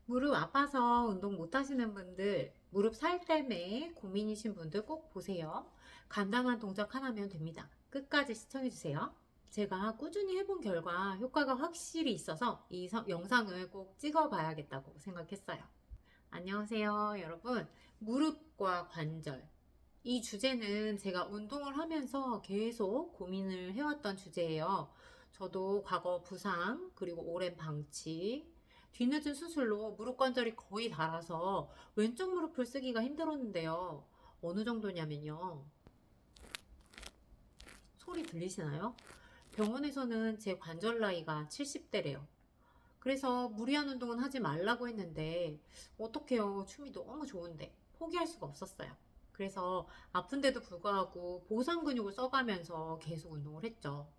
무릎 아파서 운동 못 하시는 분들, 무릎 살 때문에 고민이신 분들 꼭 보세요. 간단한 동작 하나면 됩니다. 끝까지 시청해주세요. 제가 꾸준히 해본 결과 효과가 확실히 있어서 이 영상을 꼭 찍어봐야겠다고 생각했어요. 안녕하세요, 여러분. 무릎과 관절. 이 주제는 제가 운동을 하면서 계속 고민을 해왔던 주제예요. 저도 과거 부상, 그리고 오랜 방치, 뒤늦은 수술로 무릎 관절이 거의 닳아서 왼쪽 무릎을 쓰기가 힘들었는데요. 어느 정도냐면요. 소리 들리시나요? 병원에서는 제 관절 나이가 70대래요. 그래서 무리한 운동은 하지 말라고 했는데 어떡해요. 춤이 너무 좋은데 포기할 수가 없었어요. 그래서 아픈데도 불구하고 보상 근육을 써가면서 계속 운동을 했죠.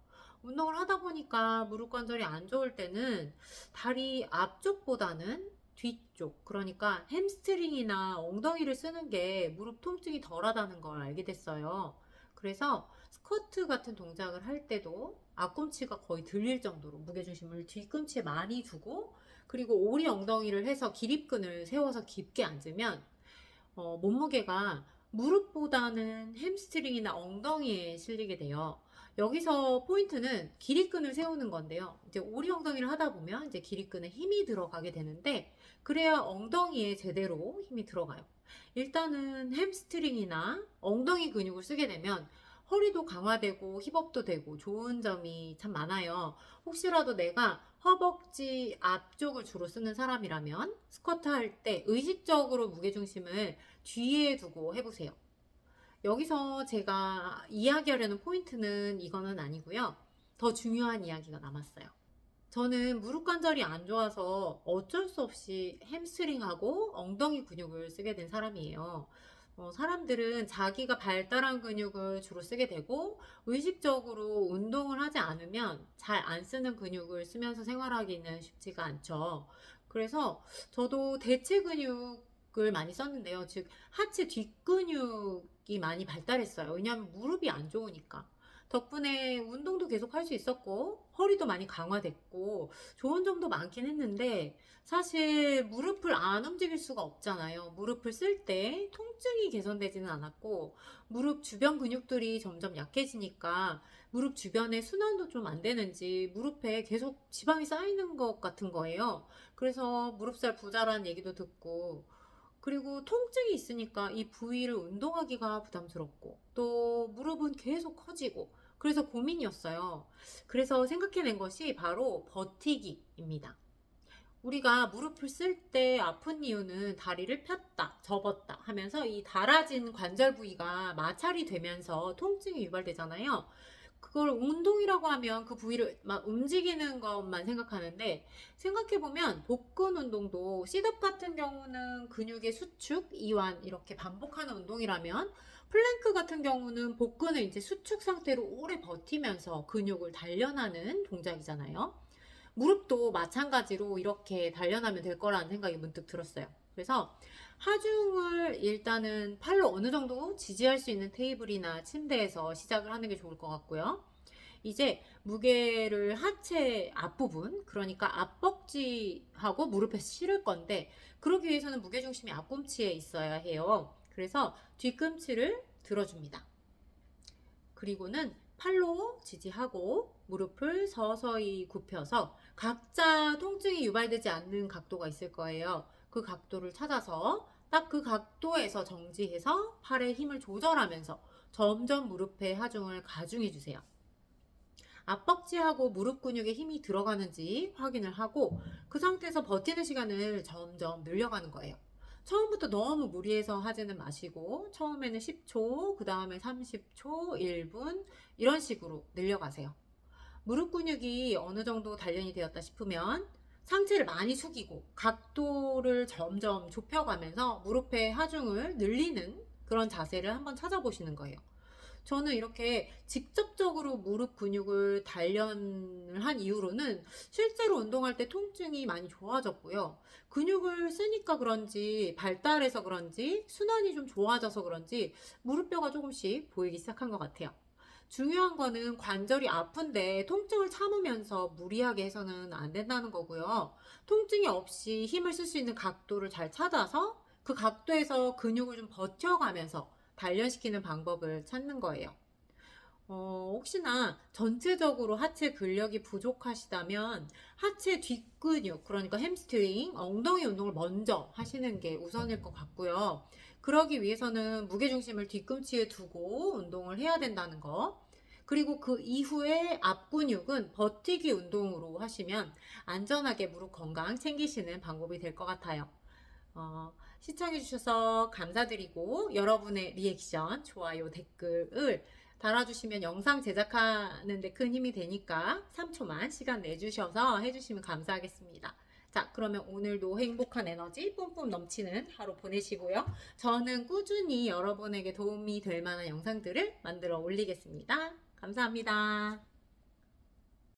운동을 하다 보니까 무릎 관절이 안 좋을 때는 다리 앞쪽보다는 뒤쪽, 그러니까 햄스트링이나 엉덩이를 쓰는 게 무릎 통증이 덜하다는 걸 알게 됐어요. 그래서 스쿼트 같은 동작을 할 때도 앞꿈치가 거의 들릴 정도로 무게중심을 뒤꿈치에 많이 두고, 그리고 오리 엉덩이를 해서 기립근을 세워서 깊게 앉으면 몸무게가 무릎보다는 햄스트링이나 엉덩이에 실리게 돼요. 여기서 포인트는 기립근을 세우는 건데요. 이제 오리 엉덩이를 하다 보면 이제 기립근에 힘이 들어가게 되는데, 그래야 엉덩이에 제대로 힘이 들어가요. 일단은 햄스트링이나 엉덩이 근육을 쓰게 되면 허리도 강화되고 힙업도 되고 좋은 점이 참 많아요. 혹시라도 내가 허벅지 앞쪽을 주로 쓰는 사람이라면 스쿼트 할 때 의식적으로 무게중심을 뒤에 두고 해보세요. 여기서 제가 이야기하려는 포인트는 이거는 아니고요. 더 중요한 이야기가 남았어요. 저는 무릎 관절이 안 좋아서 어쩔 수 없이 햄스트링하고 엉덩이 근육을 쓰게 된 사람이에요. 사람들은 자기가 발달한 근육을 주로 쓰게 되고 의식적으로 운동을 하지 않으면 잘 안 쓰는 근육을 쓰면서 생활하기는 쉽지가 않죠. 그래서 저도 대체 근육을 많이 썼는데요. 즉 하체 뒷근육이 많이 발달했어요. 왜냐하면 무릎이 안 좋으니까. 덕분에 운동도 계속 할 수 있었고 허리도 많이 강화됐고 좋은 점도 많긴 했는데, 사실 무릎을 안 움직일 수가 없잖아요. 무릎을 쓸 때 통증이 개선되지는 않았고 무릎 주변 근육들이 점점 약해지니까 무릎 주변에 순환도 좀 안 되는지 무릎에 계속 지방이 쌓이는 것 같은 거예요. 그래서 무릎살 부자라는 얘기도 듣고, 그리고 통증이 있으니까 이 부위를 운동하기가 부담스럽고 또 무릎은 계속 커지고, 그래서 고민이었어요. 그래서 생각해낸 것이 바로 버티기입니다. 우리가 무릎을 쓸 때 아픈 이유는 다리를 폈다, 접었다 하면서 이 닳아진 관절 부위가 마찰이 되면서 통증이 유발되잖아요. 그걸 운동이라고 하면 그 부위를 막 움직이는 것만 생각하는데, 생각해보면 복근 운동도 셋업 같은 경우는 근육의 수축, 이완 이렇게 반복하는 운동이라면, 플랭크 같은 경우는 복근을 이제 수축 상태로 오래 버티면서 근육을 단련하는 동작이잖아요. 무릎도 마찬가지로 이렇게 단련하면 될 거라는 생각이 문득 들었어요. 그래서 하중을 일단은 팔로 어느 정도 지지할 수 있는 테이블이나 침대에서 시작을 하는 게 좋을 것 같고요. 이제 무게를 하체 앞부분, 그러니까 앞벅지하고 무릎에 실을 건데, 그러기 위해서는 무게중심이 앞꿈치에 있어야 해요. 그래서 뒤꿈치를 들어줍니다. 그리고는 팔로 지지하고 무릎을 서서히 굽혀서 각자 통증이 유발되지 않는 각도가 있을 거예요. 그 각도를 찾아서 딱 그 각도에서 정지해서 팔의 힘을 조절하면서 점점 무릎의 하중을 가중해 주세요. 앞벅지하고 무릎 근육에 힘이 들어가는지 확인을 하고 그 상태에서 버티는 시간을 점점 늘려가는 거예요. 처음부터 너무 무리해서 하지는 마시고 처음에는 10초, 그 다음에 30초, 1분 이런 식으로 늘려가세요. 무릎 근육이 어느 정도 단련이 되었다 싶으면 상체를 많이 숙이고 각도를 점점 좁혀가면서 무릎의 하중을 늘리는 그런 자세를 한번 찾아보시는 거예요. 저는 이렇게 직접적으로 무릎 근육을 단련을 한 이후로는 실제로 운동할 때 통증이 많이 좋아졌고요. 근육을 쓰니까 그런지 발달해서 그런지 순환이 좀 좋아져서 그런지 무릎뼈가 조금씩 보이기 시작한 것 같아요. 중요한 거는 관절이 아픈데 통증을 참으면서 무리하게 해서는 안 된다는 거고요. 통증이 없이 힘을 쓸 수 있는 각도를 잘 찾아서 그 각도에서 근육을 좀 버텨가면서 단련시키는 방법을 찾는 거예요. 혹시나 전체적으로 하체 근력이 부족하시다면 하체 뒷근육, 그러니까 햄스트링, 엉덩이 운동을 먼저 하시는 게 우선일 것 같고요. 그러기 위해서는 무게중심을 뒤꿈치에 두고 운동을 해야 된다는 거. 그리고 그 이후에 앞근육은 버티기 운동으로 하시면 안전하게 무릎 건강 챙기시는 방법이 될 것 같아요. 시청해주셔서 감사드리고 여러분의 리액션, 좋아요, 댓글을 달아주시면 영상 제작하는데 큰 힘이 되니까 3초만 시간 내주셔서 해주시면 감사하겠습니다. 자, 그러면 오늘도 행복한 에너지 뿜뿜 넘치는 하루 보내시고요. 저는 꾸준히 여러분에게 도움이 될 만한 영상들을 만들어 올리겠습니다. 감사합니다.